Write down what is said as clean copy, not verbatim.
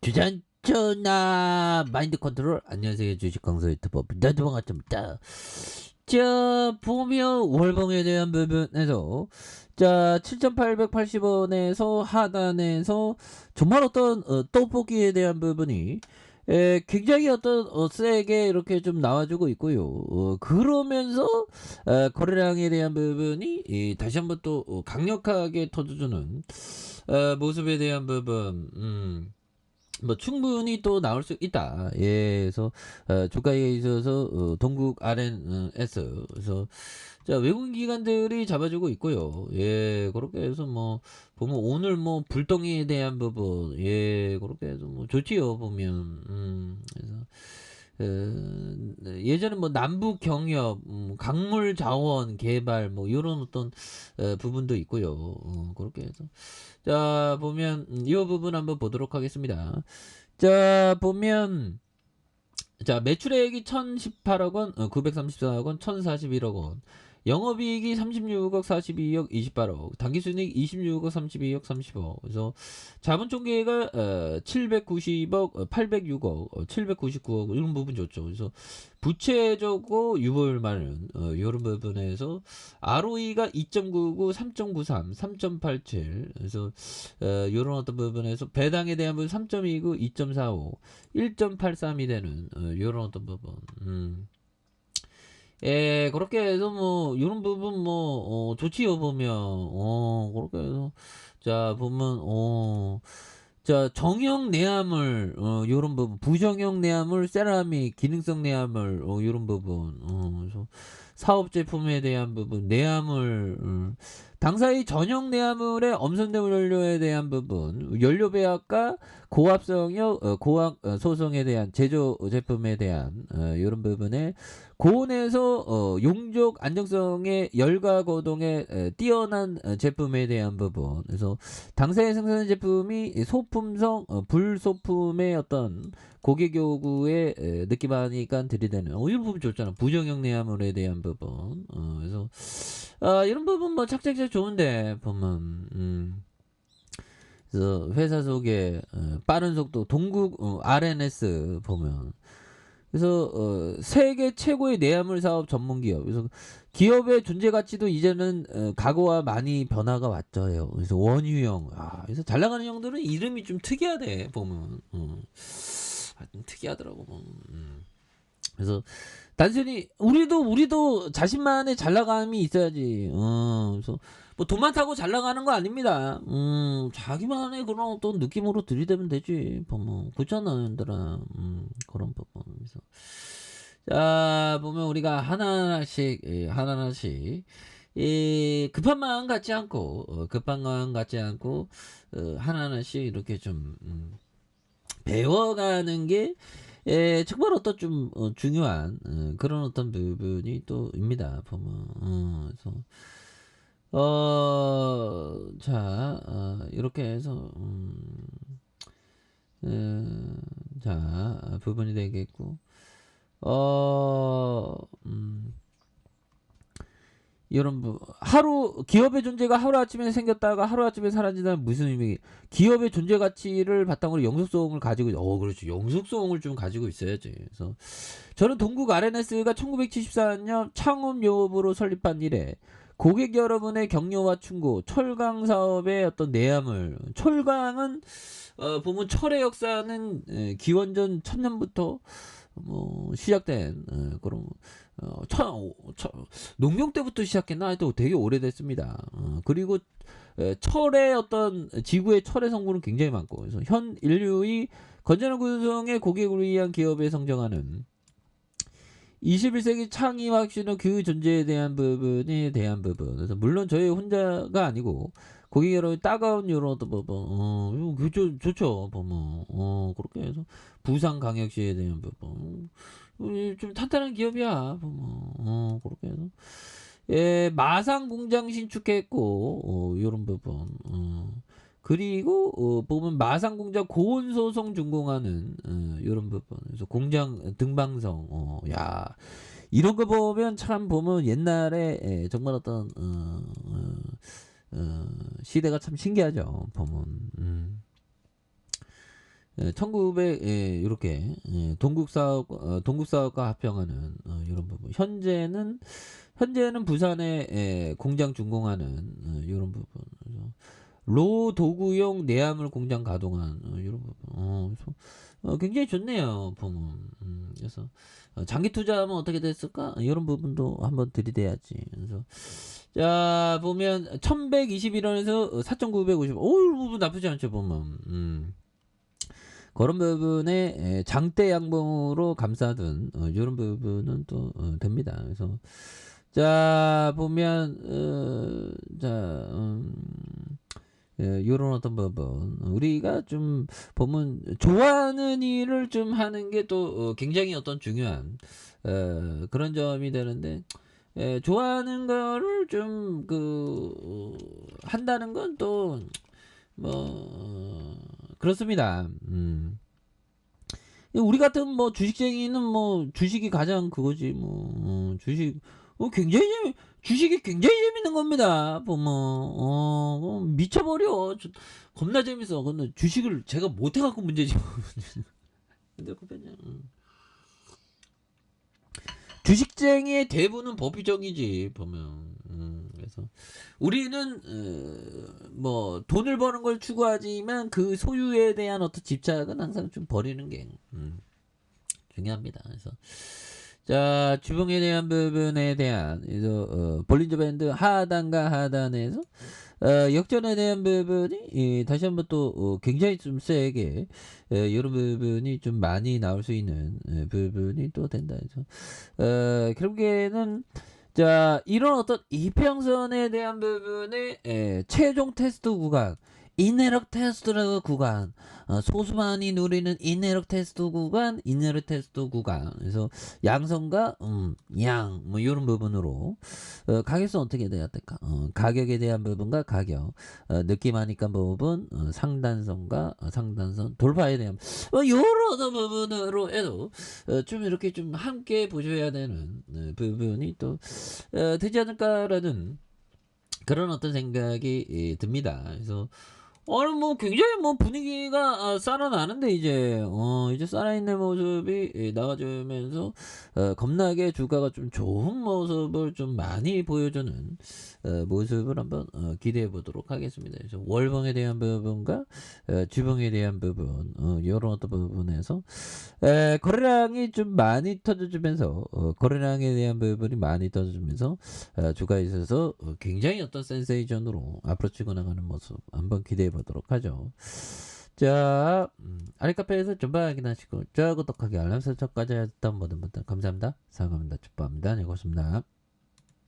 주전전화 마인드 컨트롤. 안녕하세요, 주식 강사 유튜버 나도방 같습니다. 자, 보면 월봉에 대한 부분에서 자 7,880원에서 하단에서 정말 어떤 떡볶이에 대한 부분이 굉장히 어떤 세게 이렇게 좀 나와주고 있고요. 그러면서 거래량에 대한 부분이 다시 한번 또 강력하게 터져주는 모습에 대한 부분, 뭐 충분히 또 나올 수 있다. 예, 그래서 주가에 있어서 동국 RNS 그래서 자 외국인 기관들이 잡아주고 있고요. 예, 그렇게 해서 뭐 보면 오늘 뭐 불똥에 대한 부분, 예, 그렇게 해서 뭐 좋지요 보면. 그래서 예전에 뭐 남북 경협, 강물 자원 개발 뭐 이런 어떤 부분도 있고요. 그렇게 해서 자 보면 이 부분 한번 보도록 하겠습니다. 자 보면 자 매출액이 1018억 원, 934억 원, 1041억 원. 영업이익이 36억 42억 28억, 당기순이익 26억 32억 30억. 그래서 자본총계가 790억 806억 799억 이런 부분 좋죠. 그래서 부채적고 유보율만은 이런 부분에서 ROE가 2.99 3.93 3.87 그래서 이런 어떤 부분에서 배당에 대한 부분 3.29 2.45 1.83이 되는 이런 어떤 부분. 예, 그렇게 해서 뭐 이런 부분 뭐 좋지요 보면 그렇게 해서 자 보면 자 정형 내화물 요런 부분 부정형 내화물 세라믹 기능성 내화물 요런 부분 그래서 사업 제품에 대한 부분 내화물 당사의 전용 내화물의 엄선된 연료에 대한 부분 연료 배합과 고압성역 고압 소송에 대한 제조 제품에 대한 이런 부분에 고온에서 용적 안정성의 열과 거동에 뛰어난 제품에 대한 부분. 그래서 당사에 생산한 제품이 소품성 불소품의 어떤 고객 요구에 느낌하니까 들이대는 이런 부분 좋잖아. 부정형 내화물에 대한 부분. 그래서 이런 부분 뭐 착착착 좋은데 보면 그래서 회사 속에 빠른 속도 동국 RNS 보면 그래서 세계 최고의 내화물 사업 전문 기업. 그래서 기업의 존재 가치도 이제는 과거와 많이 변화가 왔죠. 그래서 원유형. 그래서 잘 나가는 형들은 이름이 좀 특이하대 보면. 좀 특이하더라고. 그래서 단순히 우리도 자신만의 잘 나감이 있어야지. 그래서 뭐 돈만 타고 잘 나가는 거 아닙니다. 자기만의 그런 어떤 느낌으로 들이대면 되지. 보면 그렇잖아, 얘들아. 그런 부분. 그래서 자 보면 우리가 하나하나씩 하나하나씩 급한 마음 갖지 않고 급한 마음 갖지 않고 하나하나씩 이렇게 좀 배워가는 게 정말 어떤 좀 중요한 그런 어떤 부분이 또입니다. 보면 그래서 자 이렇게 해서 자 부분이 되겠고 이런 하루 기업의 존재가 하루아침에 생겼다가 하루아침에 사라진다는 무슨 의미? 기업의 존재 가치를 바탕으로 영속성을 가지고 그렇죠. 영속성을 좀 가지고 있어야지. 그래서 저는 동국 RNS가 1974년 창업 영업으로 설립한 이래 고객 여러분의 격려와 충고, 철강 사업의 어떤 내함을 철강은 보면 철의 역사는 기원전 1000년부터 뭐 시작된 그런 농경 때부터 시작했나 하여튼 되게 오래됐습니다. 그리고 철의 어떤 지구의 철의 성분은 굉장히 많고 그래서 현 인류의 건전한 구성의 고객을 위한 기업에 성장하는 21세기 창의와 혁신은 그 존재에 대한 부분에 대한 부분. 그래서 물론 저희 혼자가 아니고 고객 여러분 따가운 이런 어떤 부분 좋죠 보면 그렇게 해서 부산광역시에 대한 부분 좀 탄탄한 기업이야 보면 그렇게 해서 마상 공장 신축했고 이런 부분 그리고 보면 마상 공장 고온 소송 준공하는 이런 부분 그래서 공장 등방성 야 이런 거 보면 참 보면 옛날에 정말 어떤 시대가 참 신기하죠 보면 1900 요렇게 동국사업과 합병하는 요런 부분. 현재는 부산에 공장 준공하는 요런 부분. 그래서 로 도구용 내화물 공장 가동한 요런 부분. 그래서 굉장히 좋네요, 보면. 그래서 장기 투자하면 어떻게 됐을까? 요런 부분도 한번 들이대야지. 그래서 자, 보면 1121원에서 4950. 오, 부분 나쁘지 않죠, 보면. 그런 부분에 장대 양봉으로 감싸둔 이런 부분은 또 됩니다. 그래서 자 보면 요런 어떤 부분 우리가 좀 보면 좋아하는 일을 좀 하는 게 또 굉장히 어떤 중요한 그런 점이 되는데 좋아하는 거를 좀 한다는 건 또 뭐 그렇습니다. 우리 같은 뭐 주식쟁이는 뭐 주식이 가장 그거지 뭐 주식 주식이 굉장히 재밌는 겁니다. 보면 미쳐버려. 겁나 재밌어. 근데 주식을 제가 못해갖고 문제지. 근데 그냥 주식쟁이의 대부분은 법규정이지 보면. 그래서 우리는 뭐 돈을 버는 걸 추구하지만 그 소유에 대한 어떤 집착은 항상 좀 버리는 게 중요합니다. 그래서 자 주봉에 대한 부분에 대한 그래서 볼린저 밴드 하단과 하단에서 역전에 대한 부분이 다시 한번 또 굉장히 좀 세게 이런 부분이 좀 많이 나올 수 있는 부분이 또 된다 해서 결국에는 자 이런 어떤 이평선에 대한 부분의 최종 테스트 구간 인내력 테스트라고 구간 소수만이 누리는 인내력 테스트 구간 그래서 양성과 양 뭐 이런 부분으로 가격선 어떻게 돼야 될까 가격에 대한 부분과 가격 느낌하니까 부분 상단선과 상단선 돌파에 대한 이런 어떤 부분으로 해도 좀 이렇게 좀 함께 보셔야 되는 부분이 또 되지 않을까라는 그런 어떤 생각이 듭니다. 그래서 오늘 뭐 굉장히 뭐 분위기가 살아나는데 이제 살아있는 모습이 나와주면서 겁나게 주가가 좀 좋은 모습을 좀 많이 보여주는 모습을 한번 기대해 보도록 하겠습니다. 그래서 월봉에 대한 부분과 주봉에 대한 부분 이런 어떤 부분에서 거래량이 좀 많이 터져주면서 거래량에 대한 부분이 많이 터져주면서 주가에 있어서 굉장히 어떤 센세이션으로 앞으로 치고 나가는 모습 한번 기대해 보도록 하죠. 자 아리카페에서 전방 확인하시고 구독하기 알람 설정까지 했던 모든 분들 감사합니다. 사랑합니다. 축복합니다. 네 고맙습니다.